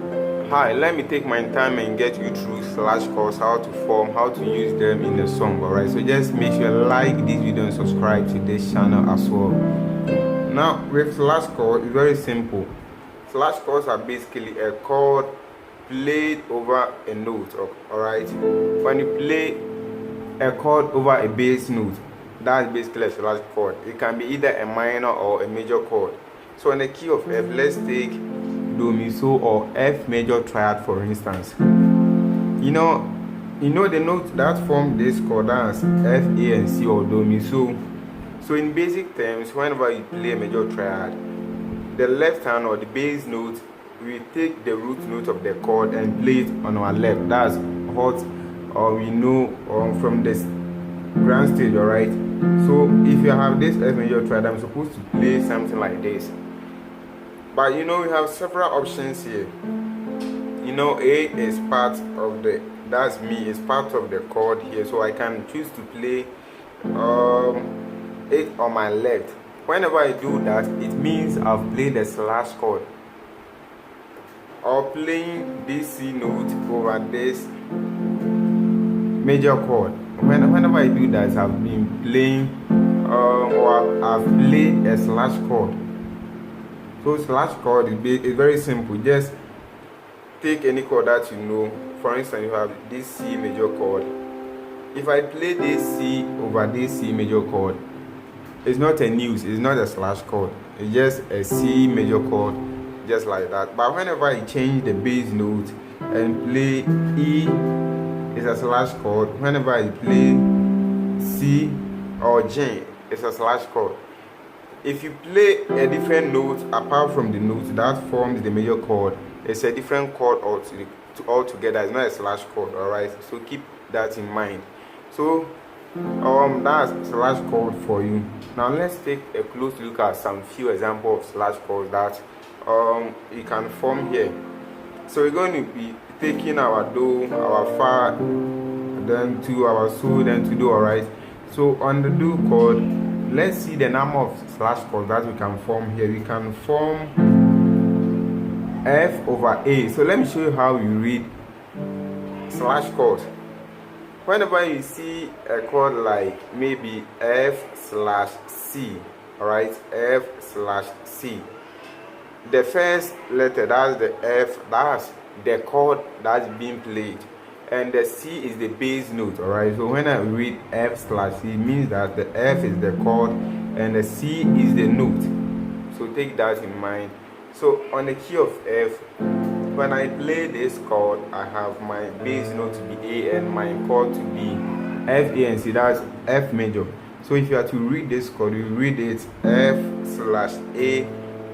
Hi, let me take my time and get you through flashcards, how to form, how to use them in the song. Alright, so just make sure you like this video and subscribe to this channel as well. Now with flashcards, it's very simple. Flashcards are basically a chord played over a note. Alright, when you play a chord over a bass note, that's basically a flashcard. It can be either a minor or a major chord. So on the key of F, let's take Do, Mi, So, or F major triad for instance. You know the note that form this chord, as F, A, and C, or Do, Mi, So. So in basic terms, whenever you play a major triad, the left hand or the bass note, we take the root note of the chord and play it on our left. That's what we know from this grand stage. Alright, so if you have this F major triad, I'm supposed to play something like this. But we have several options here. A is part of the, that's me, is part of the chord here, so I can choose to play it on my left. Whenever I do that, it means I've played the slash chord, or playing this C note over this major chord. Whenever I do that, I've been playing or I've played a slash chord. So slash chord is very simple. Just take any chord that you know. For instance, you have this C major chord. If I play this C over this C major chord, it's not a news, it's not a slash chord. It's just a C major chord, just like that. But whenever I change the bass note and play E, it's a slash chord. Whenever I play C or G, it's a slash chord. If you play a different note apart from the note that forms the major chord, it's a different chord altogether. It's not a slash chord. Alright, so keep that in mind. So that's slash chord for you. Now let's take a close look at some few examples of slash chords that you can form here. So we're going to be taking our Do, our Fa, then to our So, then to Do. Alright, so on the Do chord, let's see the number of slash chords that we can form here. We can form F over A. So let me show you how you read slash chords. Whenever you see a chord like maybe F/C, alright, F/C, the first letter, that's the F, that's the chord that's being played, and the C is the bass note. Alright, so when I read F/C, it means that the F is the chord and the C is the note. So take that in mind. So on the key of F, when I play this chord, I have my bass note to be A and my chord to be F, A, and C. That's F major. So if you are to read this chord, you read it F/A,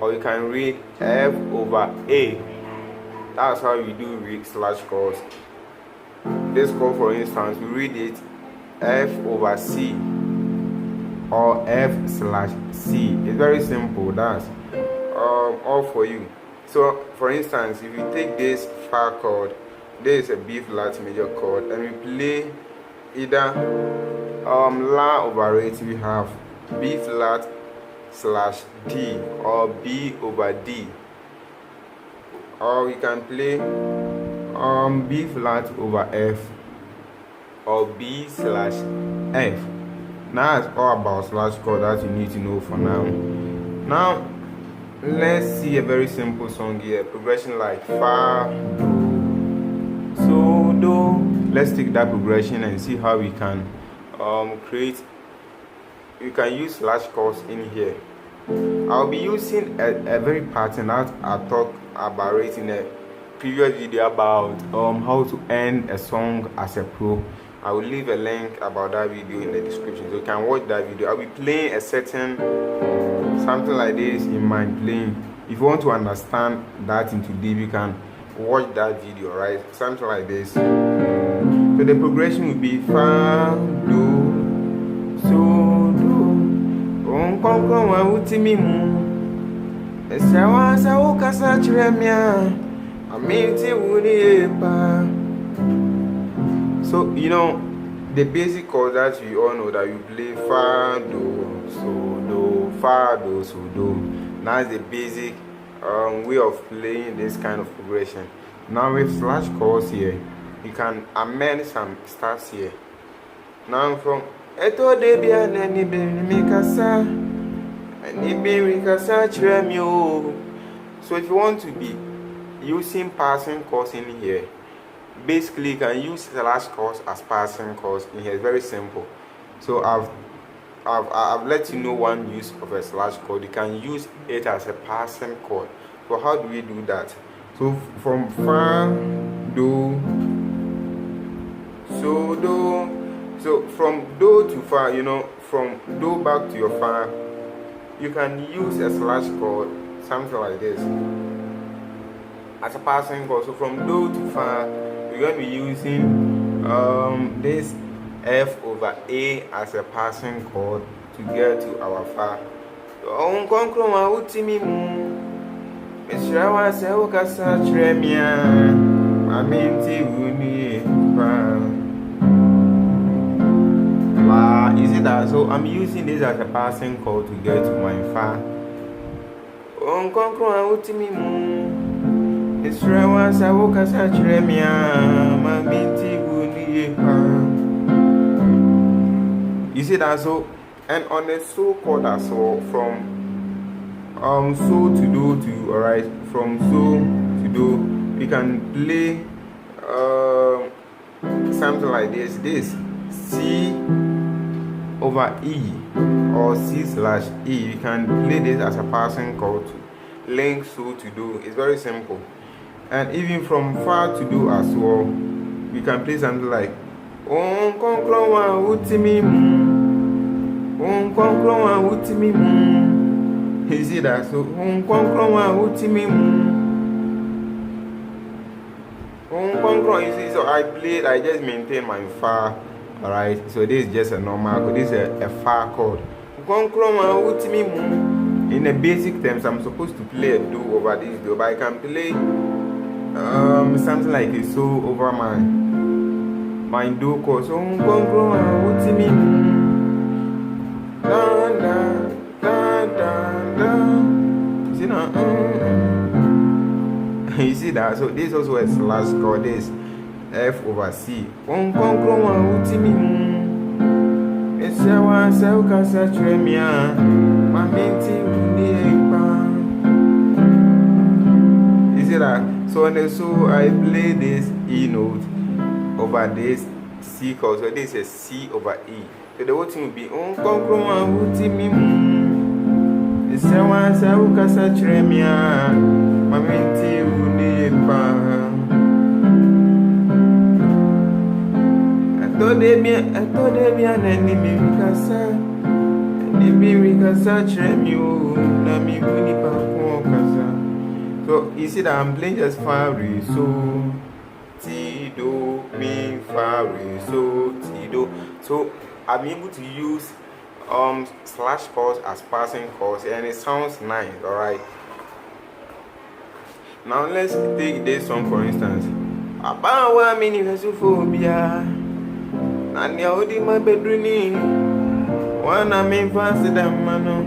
or you can read F over A. That's how you do read slash chords. This chord, for instance, we read it F over C or F/C. It's very simple. That's all for you. So for instance, if you take this Fa chord, this is a B flat major chord, and we play either La over it, we have B flat slash D or B over D, or we can play B flat over F or B slash F. Now it's all about slash chord that you need to know for now. Now let's see a very simple song here, progression like Fa, Do, So, Do. Let's take that progression and see how we can create. You can use slash chords in here. I'll be using a very pattern that I talked about it in a previous video about how to end a song as a pro. I will leave a link about that video in the description, so you can watch that video. I'll be playing a certain something like this in mind playing. If you want to understand that into deep, you can watch that video, right? Something like this. So the progression will be Fa, Do, So, Do. So the basic chords that we all know, that you play Fa, Do, So, Do, Fa, Do, So, Do. That's the basic way of playing this kind of progression. Now with slash chords here, you can amend some stuff here. Now from eto debia nani be mikasa ani be mikasa chiremio. So if you want to be using passing chords in here, basically you can use slash chords as passing chords in here. It's very simple. So I've let you know one use of a slash chord. You can use it as a passing chord. So how do we do that? So from fa, do, so do. So from do to fa, from do back to your fa, you can use a slash chord, something like this, as a passing chord. So from do to fa, we're going to be using this F over A as a passing chord to get to our fa. Is it that? So I'm using this as a passing chord to get to my fa. You see that? So, and on the so chord as well, from so to do to, alright, from so to do, we can play something like this C over E or C slash E. You can play this as a passing chord to link so to do. It's very simple. And even from fa to do as well, we can play something like you see that? So you see, so I just maintain my fa. Alright, so this is just a normal chord. This is a fa chord. In the basic terms, I'm supposed to play a do over this do, but I can play something like a so over my do chord. So you see that? So this also a slash chord. This F over C. You see that? So I play this E note over this C chord. So this is C over E. So the whole thing will be So you see that I'm playing just fa re so ti do mi fa re so ti do. So I'm able to use slash chords as passing chords, and it sounds nice. Alright, now let's take this song for instance. Abawa mini phobia and ya odi my bedroom one I mean fancy them mano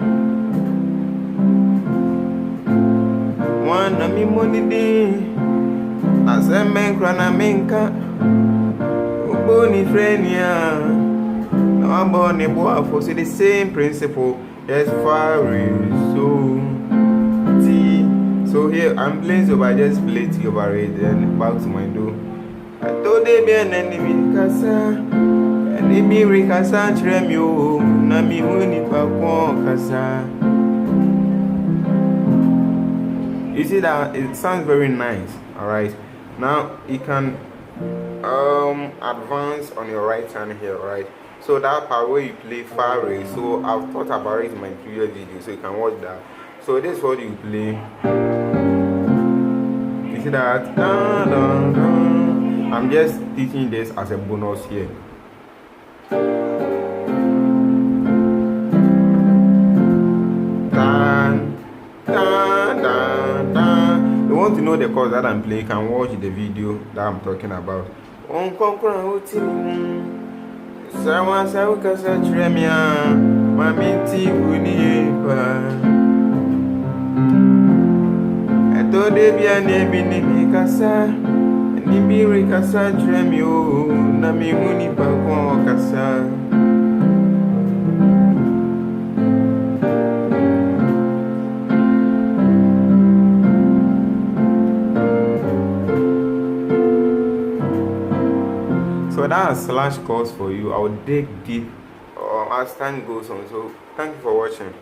one I mean money day as a man crana menka uboni frenia no abone boa for the same principle. Just fa re so ti. So here I'm playing, so I just play T over it and back to my do. I told them be an enemy kasa, enemy rikasa tremio, nami huni pakwa kasa. You see that it sounds very nice. Alright, now you can advance on your right hand here. Alright, so that part where you play fa re. So I've thought about it in my previous video, so you can watch that. So this is what you play. You see that? I'm just teaching this as a bonus here. You want to know the chords that I'm playing, you can watch the video that I'm talking about. to de bia ne bi ne mi kasa ni bi re kasa kyerɛ me o na me hu nipa ko kasa. So that's slash chords for you. I'll dig deep as time goes on. So thank you for watching.